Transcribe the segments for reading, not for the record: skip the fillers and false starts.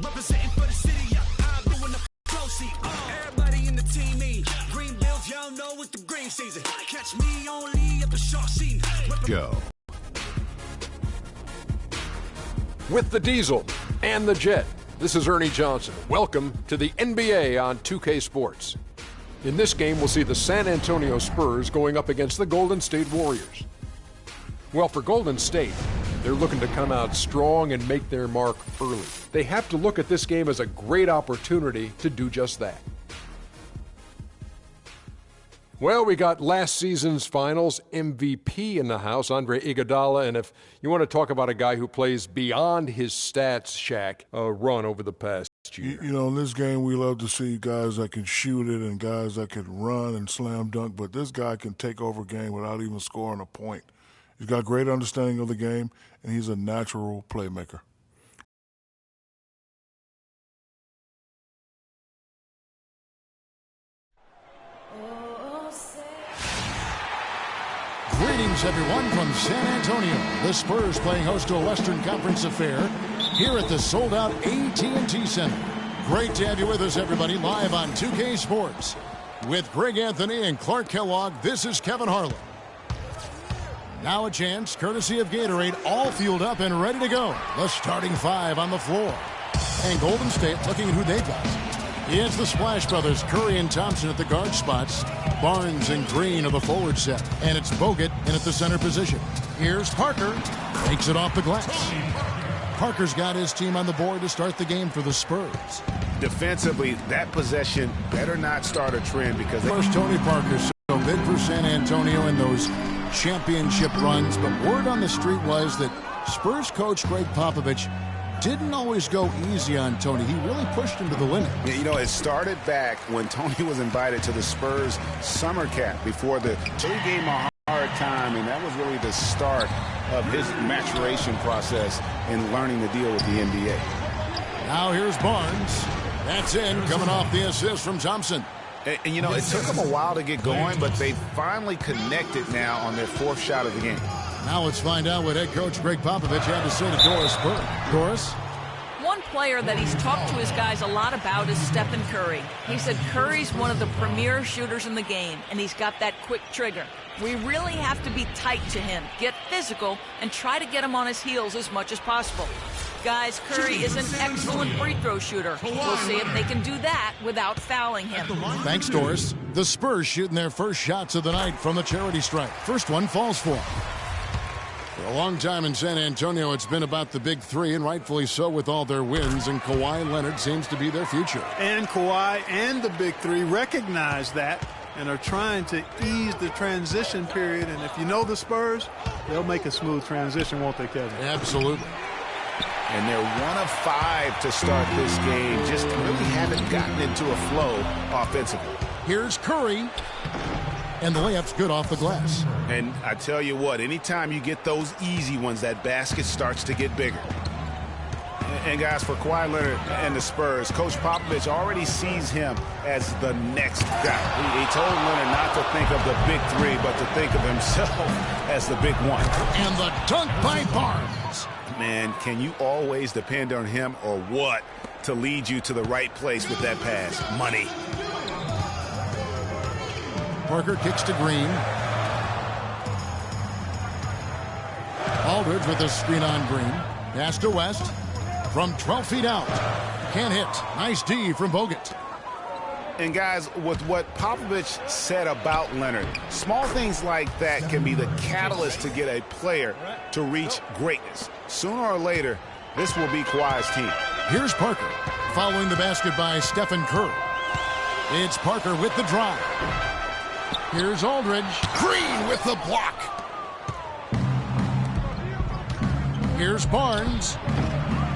Representing for the city, I'm doing the flow seat. Everybody in the team, me. Green bills, y'all know it's the green season. Catch me only at the shark scene. Go. With the Diesel and the Jet, this is Ernie Johnson. Welcome to the NBA on 2K Sports. In this game, we'll see the San Antonio Spurs going up against the Golden State Warriors. Well, for Golden State, they're looking to come out strong and make their mark early. They have to look at this game as a great opportunity to do just that. Well, we got last season's finals MVP in the house, Andre Iguodala, and if you want to talk about a guy who plays beyond his stats, Shaq, a run over the past year. You know, in this game, we love to see guys that can shoot it and guys that can run and slam dunk, but this guy can take over a game without even scoring a point. He's got great understanding of the game, and he's a natural playmaker. Greetings, everyone, from San Antonio. The Spurs playing host to a Western Conference affair here at the sold-out AT&T Center. Great to have you with us, everybody, live on 2K Sports. With Greg Anthony and Clark Kellogg, this is Kevin Harlan. Now a chance, courtesy of Gatorade, all fueled up and ready to go. The starting five on the floor. And Golden State looking at who they've got. It's the Splash Brothers, Curry and Thompson at the guard spots. Barnes and Green are the forward set. And it's Bogut in at the center position. Here's Parker. Takes it off the glass. Parker's got his team on the board to start the game for the Spurs. Defensively, that possession better not start a trend because... First, Tony Parker, so big for San Antonio in those championship runs. But word on the street was that Spurs coach Greg Popovich didn't always go easy on Tony. He really pushed him to the limit. Yeah, you know, it started back when Tony was invited to the Spurs summer camp before the two gave him a hard time, and that was really the start of his maturation process in learning to deal with the NBA. Now here's Barnes. That's in, coming off the assist from Thompson. And you know, it took them a while to get going, but they finally connected now on their fourth shot of the game. Now let's find out what head coach Greg Popovich had to say to Doris Burke. Doris? One player that he's talked to his guys a lot about is Stephen Curry. He said Curry's one of the premier shooters in the game, and he's got that quick trigger. We really have to be tight to him, get physical, and try to get him on his heels as much as possible. Guys, Curry is an excellent free throw shooter. We'll see if they can do that without fouling him. Thanks, Doris. The Spurs shooting their first shots of the night from the charity stripe. First one falls for them. For a long time in San Antonio, it's been about the big three, and rightfully so with all their wins, and Kawhi Leonard seems to be their future. And Kawhi and the big three recognize that and are trying to ease the transition period. And if you know the Spurs, they'll make a smooth transition, won't they, Kevin? Absolutely. And they're 1 of 5 to start this game. Just really haven't gotten into a flow offensively. Here's Curry. And the layup's good off the glass. And I tell you what, anytime you get those easy ones, that basket starts to get bigger. And guys, for Kawhi Leonard and the Spurs, Coach Popovich already sees him as the next guy. He told Leonard not to think of the big three, but to think of himself as the big one. And the dunk by Barnes. Man, can you always depend on him or what to lead you to the right place with that pass? Money. Parker kicks to Green. Aldridge with a screen on Green. Pass to West. From 12 feet out. Can't hit. Nice D from Bogut. And guys, with what Popovich said about Leonard, small things like that can be the catalyst to get a player to reach greatness. Sooner or later, this will be Kawhi's team. Here's Parker. Following the basket by Stephen Curry. It's Parker with the drive. Here's Aldridge. Green with the block. Here's Barnes.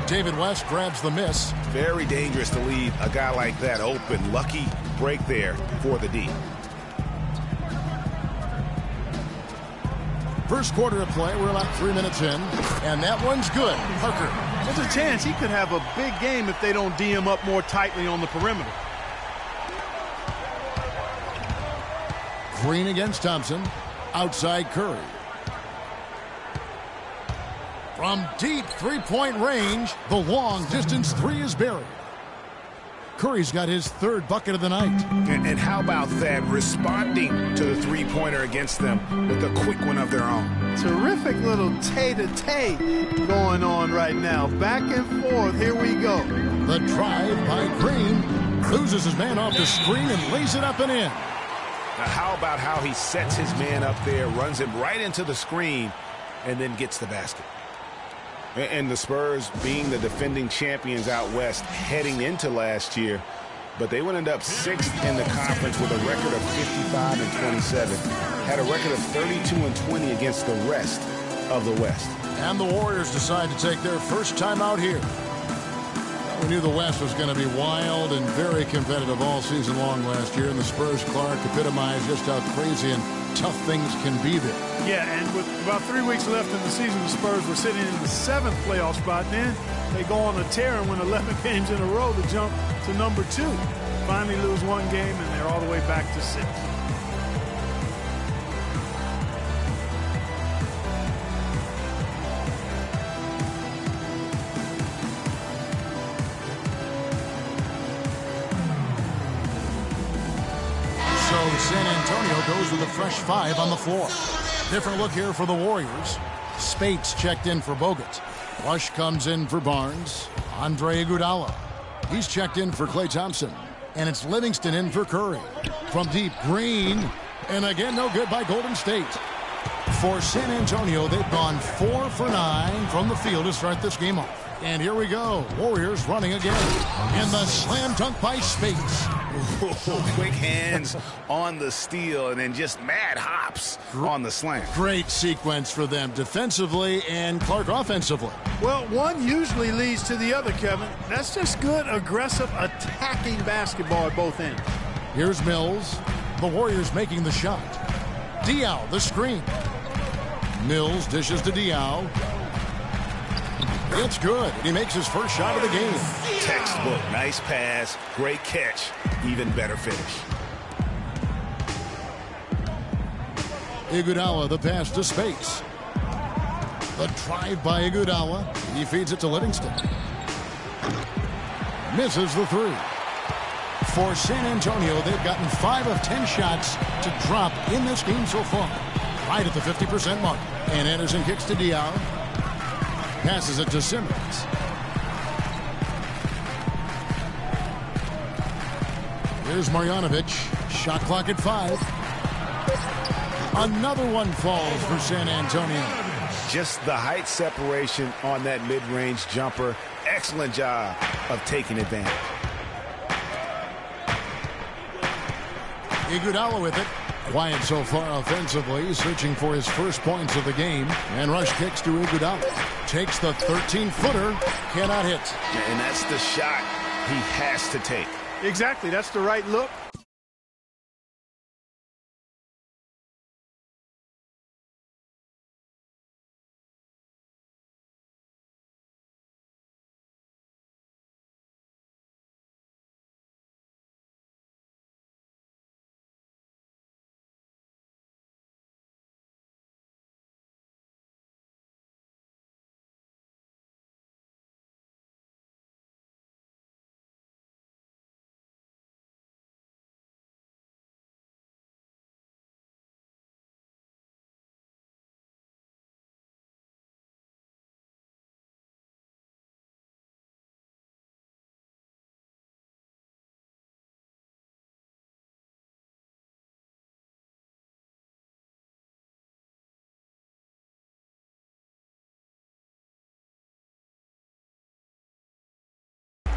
David West grabs the miss. Very dangerous to leave a guy like that open. Lucky break there for the D. First quarter of play. We're about 3 minutes in. And that one's good. Parker. There's a chance he could have a big game if they don't D him up more tightly on the perimeter. Green against Thompson. Outside Curry. From deep three-point range, the long-distance three is buried. Curry's got his third bucket of the night. And how about that, responding to the three-pointer against them with a quick one of their own. Terrific little tay-to-tay going on right now. Back and forth. Here we go. The drive by Green. Loses his man off the screen and lays it up and in. Now, how about how he sets his man up there, runs him right into the screen, and then gets the basket. And the Spurs, being the defending champions out west, heading into last year, but they would end up 6th in the conference with a record of 55-27. Had a record of 32-20 against the rest of the West. And the Warriors decide to take their first time out here. We knew the West was going to be wild and very competitive all season long last year, and the Spurs, Clark, epitomized just how crazy and tough things can be there. Yeah, and with about 3 weeks left in the season, the Spurs were sitting in the 7th playoff spot. Then they go on a tear and win 11 games in a row to jump to number 2. Finally lose one game, and they're all the way back to 6. San Antonio goes with a fresh 5 on the floor. Different look here for the Warriors. Spates checked in for Bogut. Rush comes in for Barnes. Andre Iguodala. He's checked in for Klay Thompson. And it's Livingston in for Curry. From deep, Green. And again, no good by Golden State. For San Antonio, they've gone 4 for 9 from the field to start this game off. And here we go. Warriors running again. And the slam dunk by Spates. Quick hands on the steal and then just mad hops on the slam. Great sequence for them defensively and Clark offensively. Well, one usually leads to the other, Kevin. That's just good, aggressive, attacking basketball at both ends. Here's Mills. The Warriors making the shot. Diaw, the screen. Mills dishes to Diaw. It's good. He makes his first shot of the game. Textbook. Nice pass. Great catch. Even better finish. Iguodala, the pass to Spates. The drive by Iguodala. He feeds it to Livingston. Misses the 3. For San Antonio, they've gotten 5 of 10 shots to drop in this game so far. Right at the 50% mark. And Anderson kicks to Diaw. Passes it to Simmons. Here's Marjanovic. Shot clock at 5. Another one falls for San Antonio. Just the height separation on that mid-range jumper. Excellent job of taking advantage. Iguodala with it. Quiet so far offensively, searching for his first points of the game. And Rush kicks to Iguodala. Takes the 13-footer, cannot hit. And that's the shot he has to take. Exactly, that's the right look.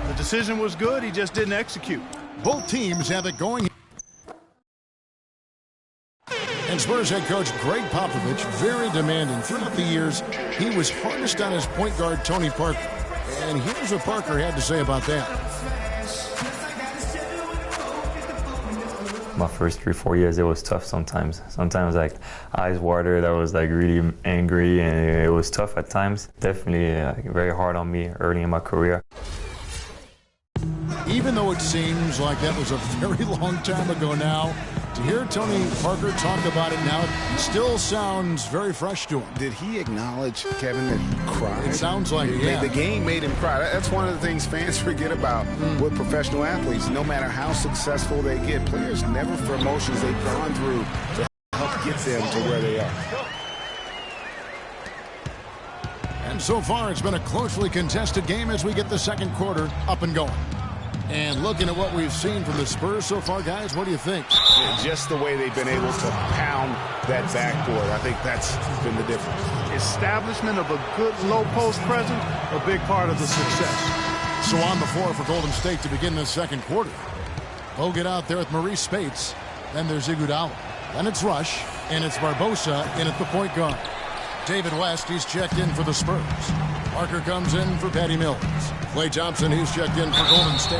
The decision was good. He just didn't execute. Both teams have it going. And Spurs head coach Greg Popovich, very demanding. Throughout the years, he was hardest on his point guard, Tony Parker. And here's what Parker had to say about that. My first 3-4 years, it was tough sometimes. Sometimes, like, eyes watered. I was, like, really angry, and it was tough at times. Definitely very hard on me early in my career. Even though it seems like that was a very long time ago now, To hear Tony Parker talk about it now, it still sounds very fresh to him. Did he acknowledge, Kevin, that he cried? It sounds like it, yeah. The game made him cry. That's one of the things fans forget about with professional athletes. No matter how successful they get, players never for emotions they've gone through to help get them to where they are. And so far, it's been a closely contested game as we get the second quarter up and going. And looking at what we've seen from the Spurs so far, guys, what do you think? Yeah, just the way they've been able to pound that backboard. I think that's been the difference. Establishment of a good low post presence, a big part of the success. So on the floor for Golden State to begin the second quarter. They'll get out there with Maurice Spates. Then there's Iguodala. Then it's Rush. And it's Barbosa in at the point guard. David West, he's checked in for the Spurs. Parker comes in for Patty Mills. Klay Thompson, he's checked in for Golden State.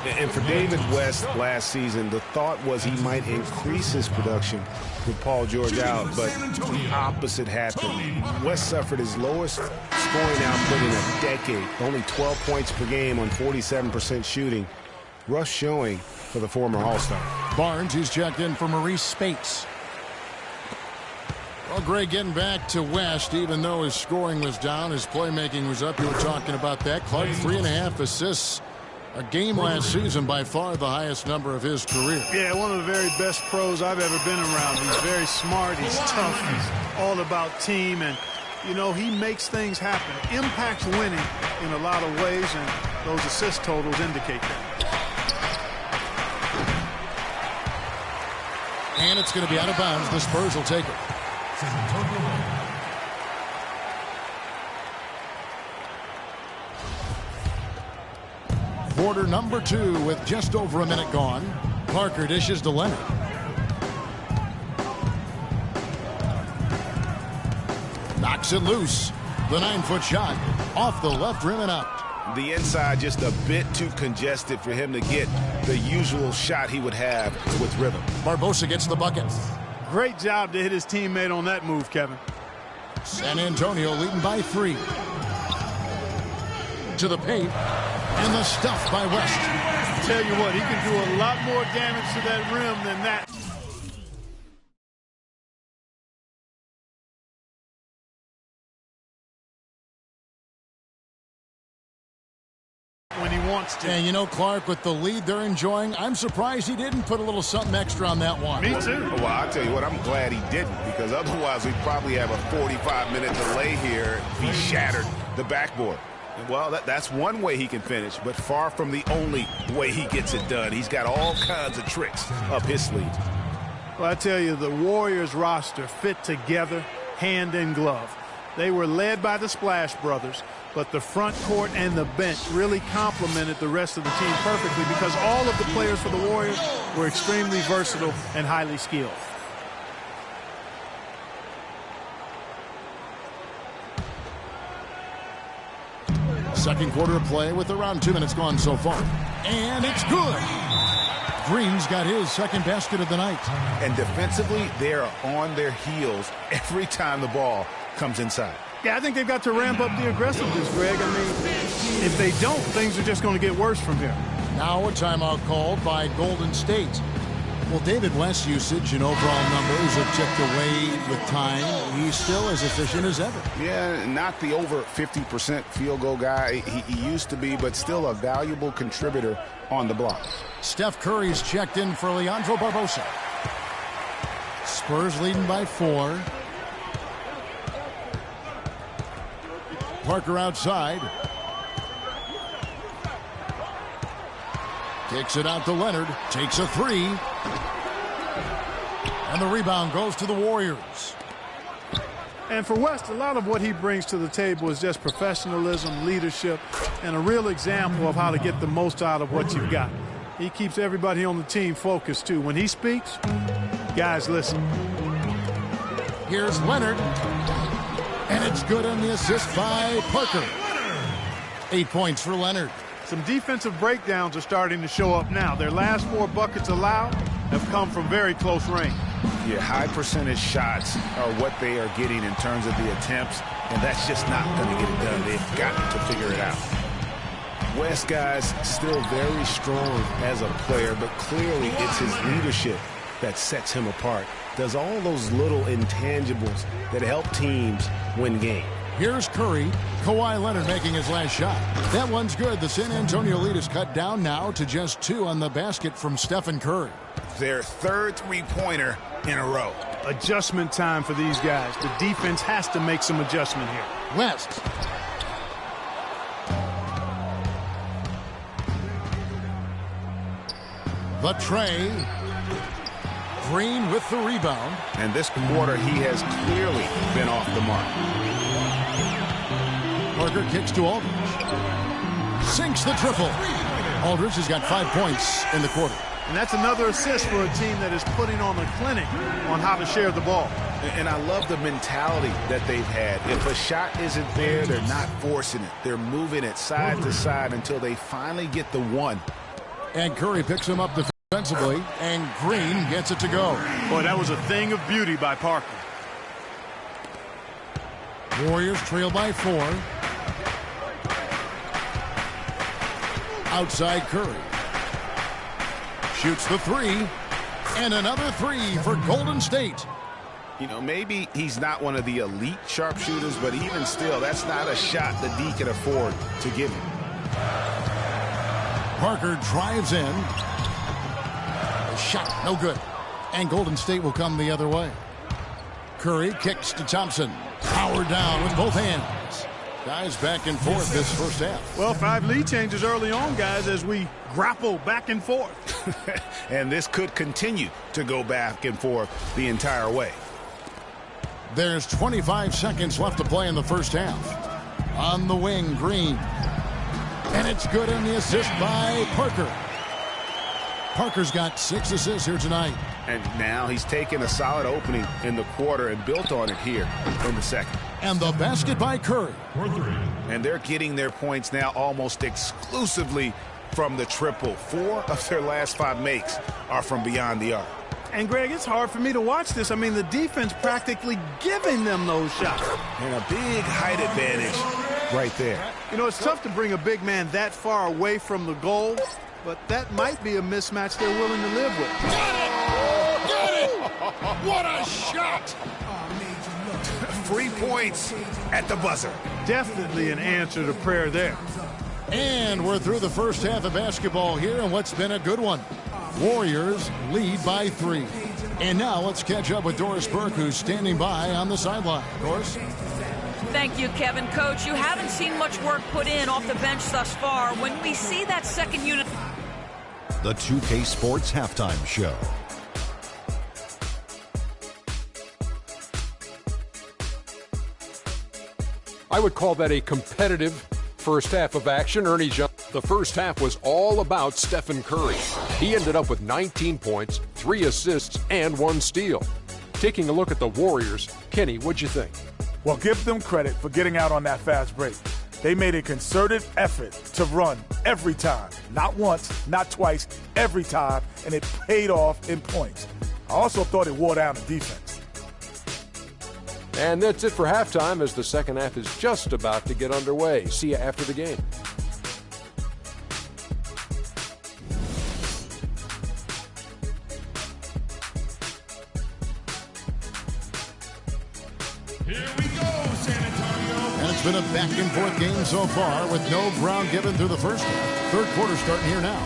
And for David West last season, the thought was he might increase his production with Paul George out, but the opposite happened. West suffered his lowest scoring output in a decade, only 12 points per game on 47% shooting. Rough showing for the former All-Star. Barnes, he's checked in for Maurice Spates. Well, Greg, getting back to West, even though his scoring was down, his playmaking was up. You were talking about that. Clark, 3.5 assists a game last season, by far the highest number of his career. Yeah, one of the very best pros I've ever been around. He's very smart. He's tough. He's all about team. And, you know, he makes things happen. Impacts winning in a lot of ways, and those assist totals indicate that. And it's going to be out of bounds. The Spurs will take it. Quarter number 2 with just over a minute gone. Parker dishes to Leonard. Knocks it loose. The 9-foot shot off the left rim and out. The inside just a bit too congested for him to get the usual shot he would have with rhythm. Barbosa gets the bucket. Great job to hit his teammate on that move, Kevin. San Antonio leading by 3. To the paint. And the stuff by West. Tell you what, he can do a lot more damage to that rim than that. When he wants to. And you know, Clark, with the lead they're enjoying, I'm surprised he didn't put a little something extra on that one. Me too. Well, I'll tell you what, I'm glad he didn't, because otherwise we'd probably have a 45-minute delay here if he shattered the backboard. Well, that's one way he can finish, but far from the only way he gets it done. He's got all kinds of tricks up his sleeve. Well, I tell you, the Warriors roster fit together hand in glove. They were led by the Splash Brothers, but the front court and the bench really complemented the rest of the team perfectly because all of the players for the Warriors were extremely versatile and highly skilled. Second quarter of play with around 2 minutes gone so far. And it's good. Green's got his second basket of the night. And defensively, they are on their heels every time the ball comes inside. Yeah, I think they've got to ramp up the aggressiveness, Greg. I mean, if they don't, things are just going to get worse from here. Now a timeout called by Golden State. Well, David West's usage and overall numbers have ticked away with time. He's still as efficient as ever. Yeah, not the over 50% field goal guy he used to be, but still a valuable contributor on the block. Steph Curry's checked in for Leandro Barbosa. Spurs leading by 4. Parker outside. Kicks it out to Leonard. Takes a 3. And the rebound goes to the Warriors. And for West, a lot of what he brings to the table is just professionalism, leadership, and a real example of how to get the most out of what you've got. He keeps everybody on the team focused, too. When he speaks, guys listen. Here's Leonard. And it's good on the assist by Parker. 8 points for Leonard. Some defensive breakdowns are starting to show up now. Their last 4 buckets allowed have come from very close range. Yeah, high percentage shots are what they are getting in terms of the attempts, and that's just not going to get it done. They've got to figure it out. West, guys, still very strong as a player, but clearly it's his leadership that sets him apart. Does all those little intangibles that help teams win games. Here's Curry. Kawhi Leonard making his last shot. That one's good. The San Antonio lead is cut down now to just 2 on the basket from Stephen Curry. Their third three-pointer in a row. Adjustment time for these guys. The defense has to make some adjustment here. West. The tray. Green with the rebound. And this quarter, he has clearly been off the mark. Parker kicks to Aldridge. Sinks the triple. Aldridge has got 5 points in the quarter. And that's another assist for a team that is putting on a clinic on how to share the ball. And I love the mentality that they've had. If a shot isn't there, they're not forcing it. They're moving it side to side until they finally get the one. And Curry picks him up defensively, and Green gets it to go. Boy, that was a thing of beauty by Parker. Warriors trail by 4. Outside Curry. Shoots the 3. And another 3 for Golden State. You know, maybe he's not one of the elite sharpshooters, but even still, that's not a shot the D can afford to give him. Parker drives in. A shot, no good. And Golden State will come the other way. Curry kicks to Thompson. Power down with both hands. Guys back and forth this first half. Well, 5 lead changes early on, guys, as we grapple back and forth. And this could continue to go back and forth the entire way. There's 25 seconds left to play in the first half. On the wing, Green. And it's good on the assist by Parker. Parker's got 6 assists here tonight. And now he's taken a solid opening in the quarter and built on it here in the second. And the basket by Curry. And they're getting their points now almost exclusively from the triple. 4 of their last 5 makes are from beyond the arc. And, Greg, it's hard for me to watch this. I mean, the defense practically giving them those shots. And a big height advantage right there. You know, it's tough to bring a big man that far away from the goal, but that might be a mismatch they're willing to live with. Got it! Got it! What a shot! 3 points at the buzzer. Definitely an answer to prayer there. And we're through the first half of basketball here, and what's been a good one. Warriors lead by 3. And now let's catch up with Doris Burke, who's standing by on the sideline. Doris? Thank you, Kevin. Coach, you haven't seen much work put in off the bench thus far. When we see that second unit... The 2K Sports Halftime Show. I would call that a competitive first half of action. Ernie Johnson. The first half was all about Stephen Curry. He ended up with 19 points, 3 assists, and 1 steal. Taking a look at the Warriors, Kenny, what'd you think? Well, give them credit for getting out on that fast break. They made a concerted effort to run every time. Not once, not twice, every time, and it paid off in points. I also thought it wore down the defense. And that's it for halftime as the second half is just about to get underway. See you after the game. It's been a back-and-forth game so far with no ground given through the first half. Third quarter starting here now.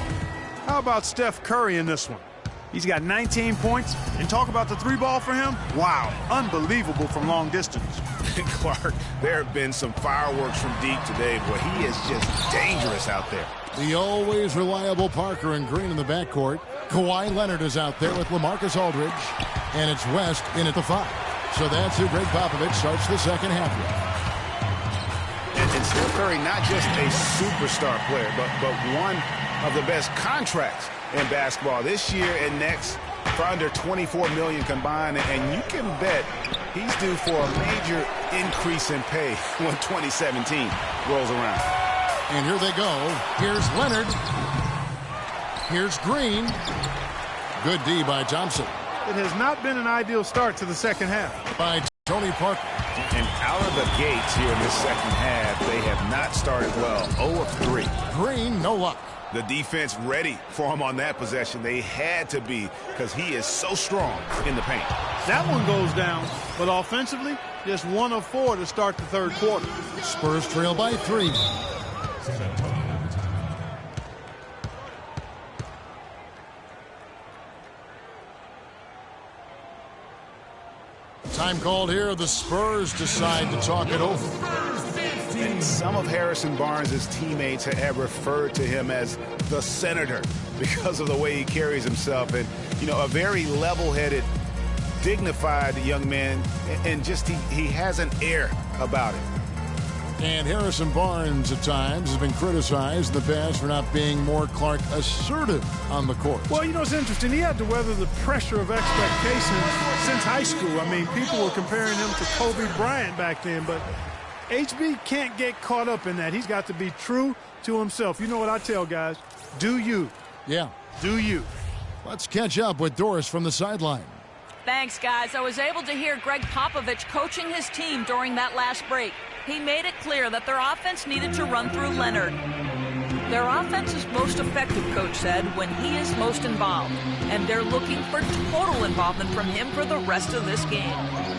How about Steph Curry in this one? He's got 19 points, and talk about the 3-ball for him. Wow, unbelievable from long distance. Clark, there have been some fireworks from deep today, but he is just dangerous out there. The always reliable Parker and Green in the backcourt. Kawhi Leonard is out there with LaMarcus Aldridge, and it's West in at the 5. So that's who Greg Popovich starts the second half with. And Steph Curry, not just a superstar player, but one of the best contracts in basketball this year and next for under $24 million combined. And you can bet he's due for a major increase in pay when 2017 rolls around. And here they go. Here's Leonard. Here's Green. Good D by Thompson. It has not been an ideal start to the second half. By Tony Parker. And out Out of the gates here in this second half, they have not started well. 0 of 3. Green, no luck. The defense ready for him on that possession. They had to be, because he is so strong in the paint. That one goes down, but offensively, just 1 of 4 to start the third quarter. Spurs trail by 3. Time called here. The Spurs decide to talk it over. And some of Harrison Barnes' teammates have referred to him as the senator because of the way he carries himself. And, you know, a very level-headed, dignified young man, and just he has an air about him. And Harrison Barnes at times has been criticized in the past for not being more Clark assertive on the court. Well, you know, it's interesting. He had to weather the pressure of expectations since high school. I mean, people were comparing him to Kobe Bryant back then, but HB can't get caught up in that. He's got to be true to himself. You know what I tell guys? Do you. Yeah. Do you. Let's catch up with Doris from the sideline. Thanks, guys. I was able to hear Greg Popovich coaching his team during that last break. He made it clear that their offense needed to run through Leonard. Their offense is most effective, Coach said, when he is most involved. And they're looking for total involvement from him for the rest of this game.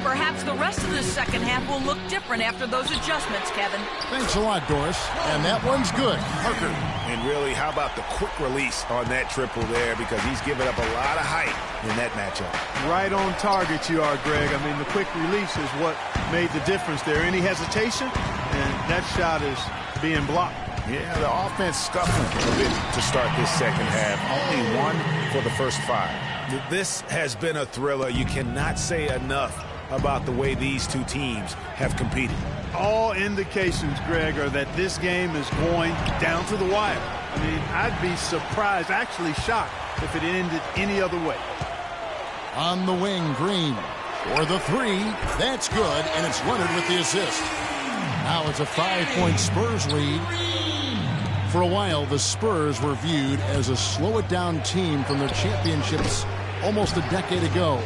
Perhaps the rest of this second half will look different after those adjustments, Kevin. Thanks a lot, Doris. And that one's good. Parker. And really, how about the quick release on that triple there, because he's given up a lot of height in that matchup. Right on target you are, Greg. I mean, the quick release is what made the difference there. Any hesitation, and that shot is being blocked. Yeah, the offense scuffling a bit to start this second half. Only 1 for the first 5. This has been a thriller. You cannot say enough about the way these two teams have competed. All indications, Greg, are that this game is going down to the wire. I mean, I'd be surprised, actually shocked, if it ended any other way. On the wing, Green for the 3. That's good, and it's Leonard with the assist. Now it's a 5-point Spurs lead. For a while, the Spurs were viewed as a slow-it-down team from their championships almost a decade ago.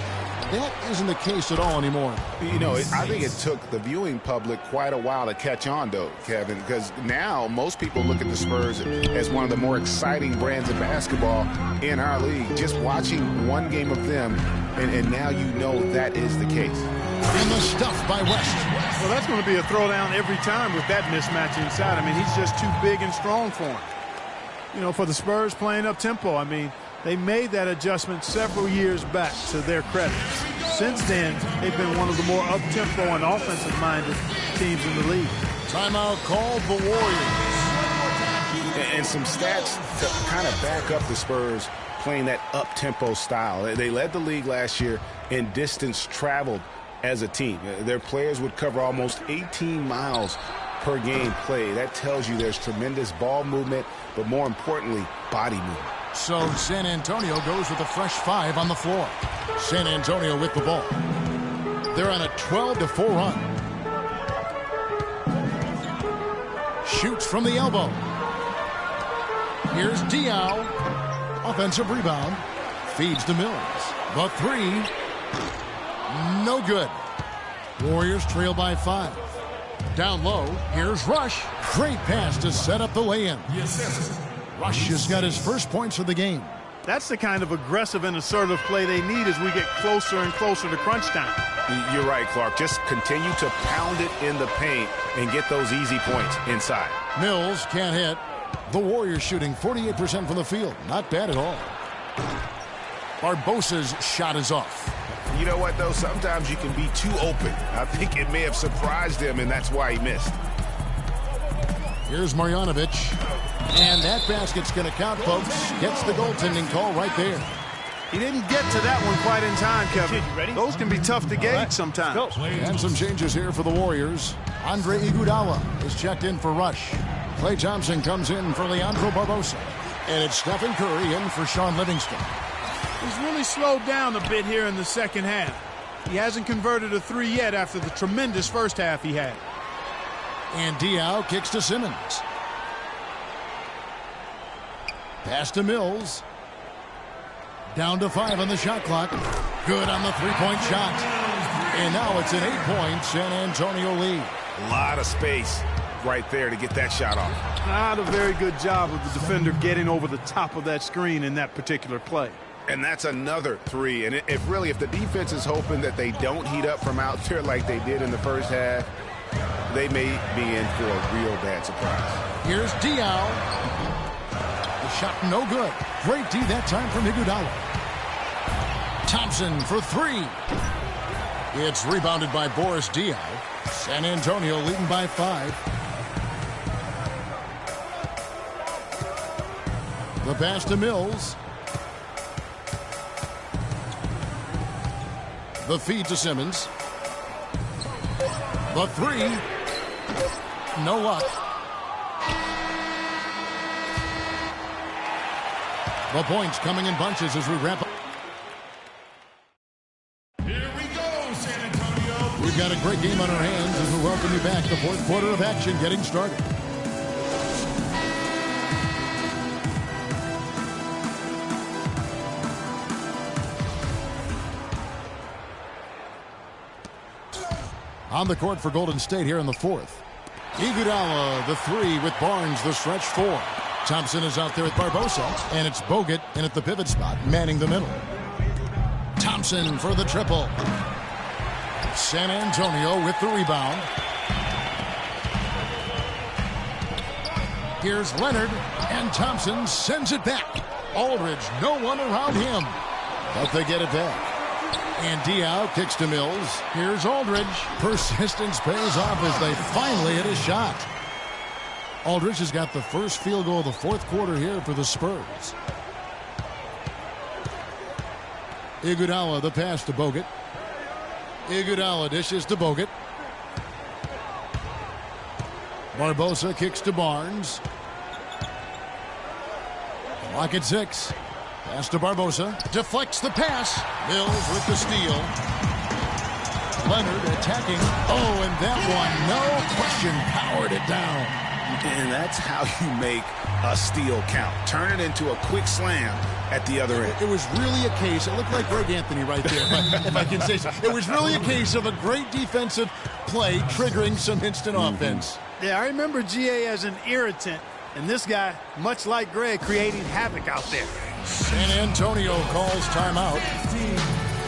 That isn't the case at all anymore. You know, I think it took the viewing public quite a while to catch on, though, Kevin, because now most people look at the Spurs as one of the more exciting brands of basketball in our league. Just watching one game of them, and now you know that is the case. In the stuff by West. Well, that's going to be a throwdown every time with that mismatch inside. I mean, he's just too big and strong for him. You know, for the Spurs playing up tempo, I mean, they made that adjustment several years back, to their credit. Since then, they've been one of the more up-tempo and offensive-minded teams in the league. Timeout called the Warriors. And some stats to kind of back up the Spurs playing that up-tempo style. They led the league last year in distance traveled as a team. Their players would cover almost 18 miles per game played. That tells you there's tremendous ball movement, but more importantly, body movement. So San Antonio goes with a fresh 5 on the floor. San Antonio with the ball. They're on a 12-4 run. Shoots from the elbow. Here's Diaw. Offensive rebound. Feeds to Mills. The 3. No good. Warriors trail by 5. Down low. Here's Rush. Great pass to set up the lay-in. Rush has got his first points of the game. That's the kind of aggressive and assertive play they need as we get closer and closer to crunch time. You're right, Clark. Just continue to pound it in the paint and get those easy points inside. Mills can't hit. The Warriors shooting 48% from the field. Not bad at all. Barbosa's shot is off. You know what, though? Sometimes you can be too open. I think it may have surprised him, and that's why he missed. Here's Marjanovic. And that basket's going to count, folks. Gets the goaltending call right there. He didn't get to that one quite in time, Kevin. Those can be tough to gauge sometimes. And some changes here for the Warriors. Andre Iguodala is checked in for Rush. Klay Thompson comes in for Leandro Barbosa. And it's Stephen Curry in for Sean Livingston. He's really slowed down a bit here in the second half. He hasn't converted a 3 yet after the tremendous first half he had. And Diaw kicks to Simmons. Pass to Mills. Down to 5 on the shot clock. Good on the 3-point shot. And now it's an 8-point San Antonio lead. A lot of space right there to get that shot off. Not a very good job of the defender getting over the top of that screen in that particular play. And that's another three. And if the defense is hoping that they don't heat up from out there like they did in the first half, they may be in for a real bad surprise. Here's Diaw. The shot no good. Great D that time from Iguodala. Thompson for three. It's rebounded by Boris Diaw. San Antonio leading by 5. The pass to Mills. The feed to Simmons. The three. No luck. The points coming in bunches as we wrap up. Here we go, San Antonio. We've got a great game on our hands as we welcome you back. The fourth quarter of action getting started. On the court for Golden State here in the fourth. Iguodala, the three with Barnes, the stretch 4. Thompson is out there with Barbosa, and it's Bogut in at the pivot spot, manning the middle. Thompson for the triple. San Antonio with the rebound. Here's Leonard, and Thompson sends it back. Aldridge, no one around him, but they get it back. And Diaw kicks to Mills. Here's Aldridge. Persistence pays off as they finally hit a shot. Aldridge has got the first field goal of the fourth quarter here for the Spurs. Iguodala, the pass to Bogut. Iguodala dishes to Bogut. Barbosa kicks to Barnes. Clock at 6. Pass to Barbosa. Deflects the pass. Mills with the steal. Leonard attacking. Oh, and that one, no question, powered it down. And that's how you make a steal count. Turn it into a quick slam at the other end. It was really a case, it looked like Greg Anthony right there, if I can say so. It was really a case of a great defensive play triggering some instant offense. Yeah, I remember GA as an irritant, and this guy, much like Greg, creating havoc out there. San Antonio calls timeout.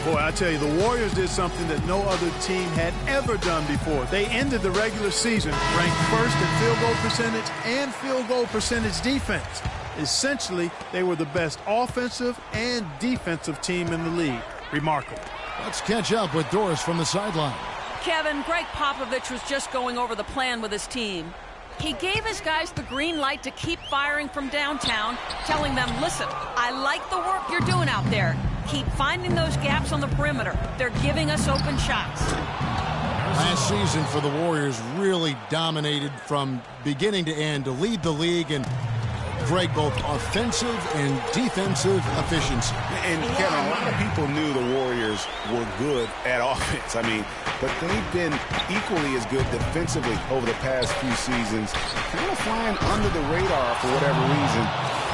Boy, I tell you, the Warriors did something that no other team had ever done before. They ended the regular season ranked first in field goal percentage and field goal percentage defense. Essentially, they were the best offensive and defensive team in the league. Remarkable. Let's catch up with Doris from the sideline. Kevin, Greg Popovich was just going over the plan with his team. He gave his guys the green light to keep firing from downtown, telling them, listen, I like the work you're doing out there. Keep finding those gaps on the perimeter. They're giving us open shots. Last season for the Warriors really dominated from beginning to end to lead the league and Greg, both offensive and defensive efficiency. And Kevin, a lot of people knew the Warriors were good at offense. I mean, but they've been equally as good defensively over the past few seasons. Kind of flying under the radar for whatever reason.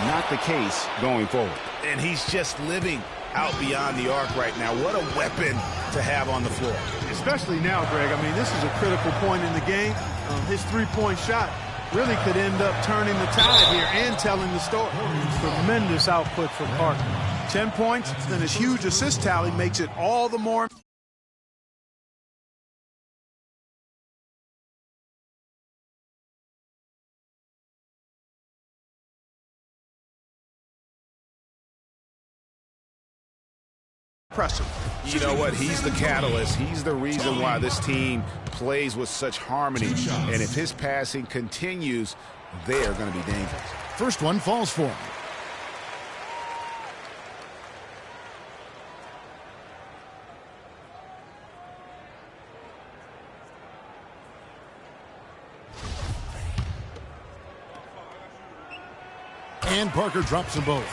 Not the case going forward. And he's just living out beyond the arc right now. What a weapon to have on the floor. Especially now, Greg. I mean, this is a critical point in the game. His three-point shot really could end up turning the tide here and telling the story. Tremendous output from Parker. 10 points, then his huge assist tally makes it all the more. Impressive. You know what? He's the catalyst. He's the reason why this team plays with such harmony. And if his passing continues, they are going to be dangerous. First one falls for him. And Parker drops them both.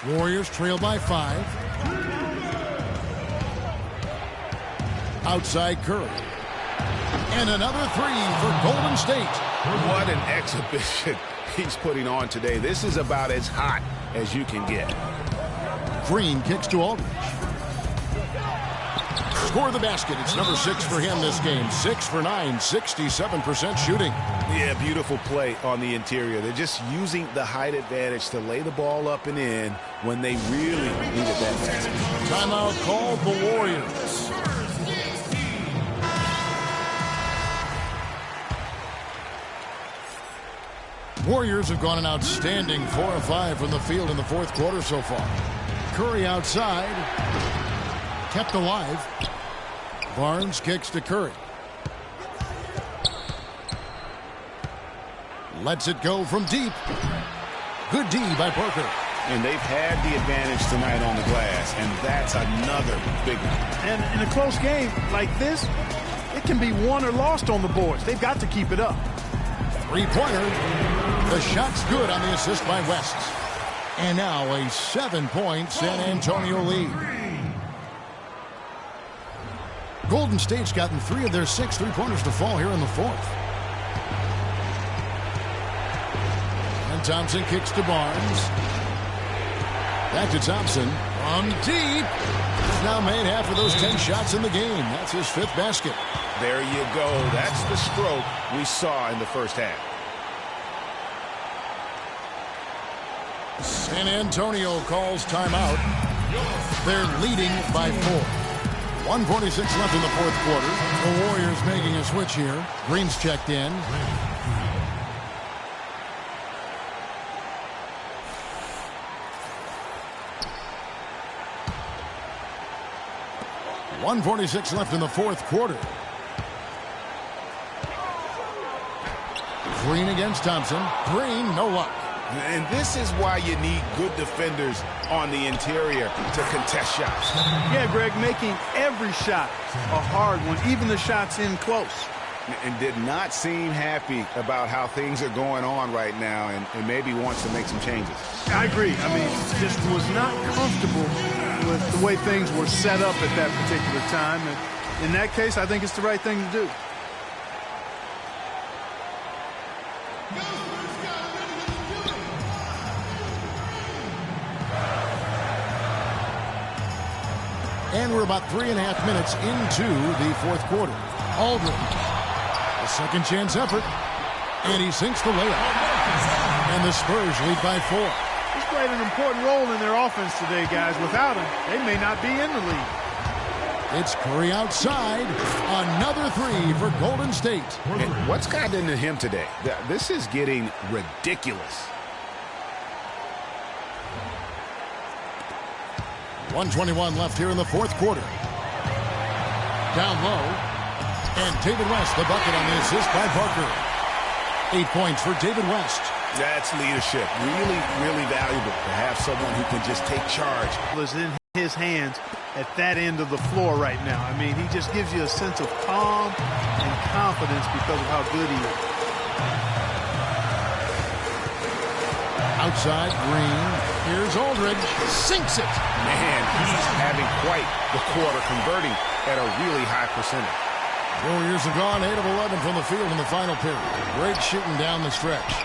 Warriors trail by 5. Outside Curry. And another three for Golden State. What an exhibition he's putting on today. This is about as hot as you can get. Green kicks to Aldridge. score the basket. It's number 6 for him this game. 6 for 9, 67% shooting. Yeah, beautiful play on the interior. They're just using the height advantage to lay the ball up and in when they really needed that basket. Timeout called the Warriors. Warriors have gone an outstanding 4 of 5 from the field in the fourth quarter so far. Curry outside. Kept alive. Barnes kicks to Curry. Lets it go from deep. Good D by Parker. And they've had the advantage tonight on the glass, and that's another big one. And in a close game like this, it can be won or lost on the boards. They've got to keep it up. Three-pointer. The shot's good on the assist by West. And now a 7-point San Antonio lead. Golden State's gotten 3 of their 6 three-pointers to fall here in the fourth. And Thompson kicks to Barnes. Back to Thompson. From deep. He's now made half of those 10 shots in the game. That's his 5th basket. There you go. That's the stroke we saw in the first half. San Antonio calls timeout. They're leading by 4. 1:46 left in the fourth quarter. The Warriors making a switch here. Green's checked in. .146 left in the fourth quarter. Green against Thompson. Green, no luck. And this is why you need good defenders on the interior to contest shots. Yeah, Greg, making every shot a hard one, even the shots in close. And did not seem happy about how things are going on right now, and maybe wants to make some changes. I agree. I mean, just was not comfortable with the way things were set up at that particular time. And in that case, I think it's the right thing to do. And we're about 3.5 minutes into the fourth quarter. Aldridge, a second chance effort, and he sinks the layup. And the Spurs lead by 4. He's played an important role in their offense today, guys. Without him, they may not be in the lead. It's Curry outside. Another 3 for Golden State. And what's gotten into him today? This is getting ridiculous. 1:21 left here in the fourth quarter. Down low. And David West, the bucket on the assist by Parker. 8 points for David West. That's leadership. Really, really valuable to have someone who can just take charge. Is in his hands at that end of the floor right now. I mean, he just gives you a sense of calm and confidence because of how good he is. Outside, Green. Here's Aldridge. Sinks it. Man, he's having quite the quarter, converting at a really high percentage. Warriors have gone 8 of 11 from the field in the final period. Great shooting down the stretch.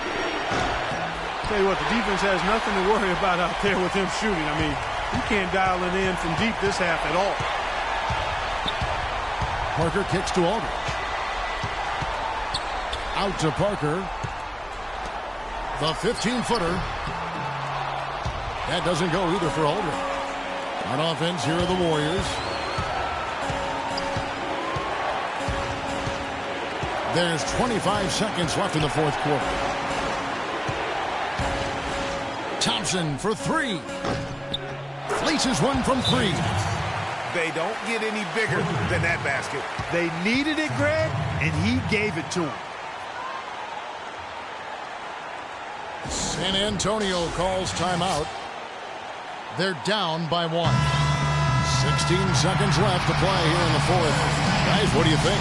Tell you what, the defense has nothing to worry about out there with him shooting. I mean, you can't dial it in from deep this half at all. Parker kicks to Aldridge. Out to Parker. The 15-footer. That doesn't go either for Aldridge. On offense, here are the Warriors. There's 25 seconds left in the fourth quarter. Thompson for 3. Fleeces one from 3. They don't get any bigger than that basket. They needed it, Greg, and he gave it to him. San Antonio calls timeout. They're down by 1. 16 seconds left to play here in the fourth. Guys, what do you think?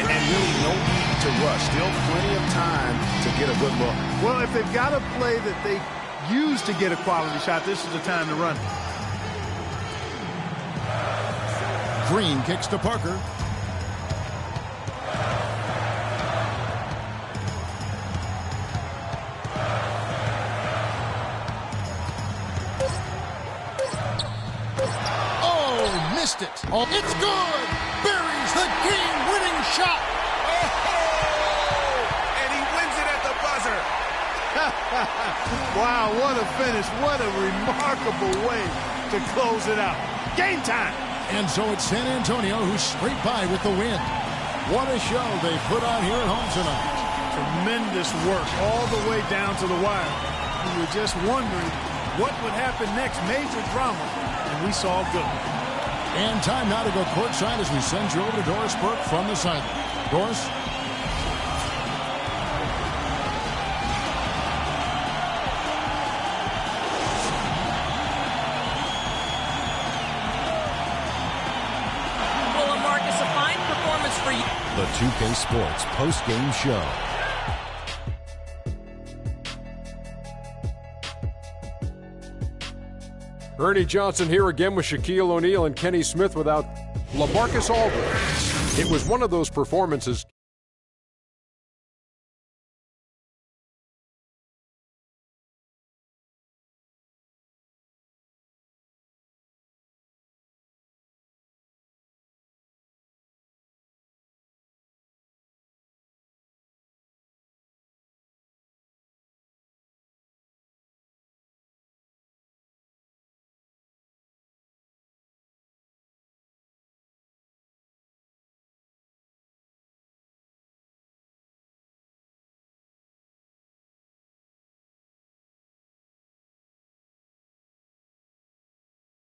And really no need to rush. Still plenty of time to get a good look. Well, if they've got a play that they use to get a quality shot, this is the time to run. Green kicks to Parker. missed it. Oh, it's good. Buries the game-winning shot. And he wins it at the buzzer. Wow, what a finish. What a remarkable way to close it out. Game time. And so it's San Antonio who scraped by with the win. What a show they put on here at home tonight. Tremendous work all the way down to the wire. We were just wondering what would happen next. Major drama, and we saw good. And time now to go courtside as we send you over to Doris Burke from the sideline. Doris? For you. The 2K Sports post-game show. Ernie Johnson here again with Shaquille O'Neal and Kenny Smith without LaMarcus Aldridge. It was one of those performances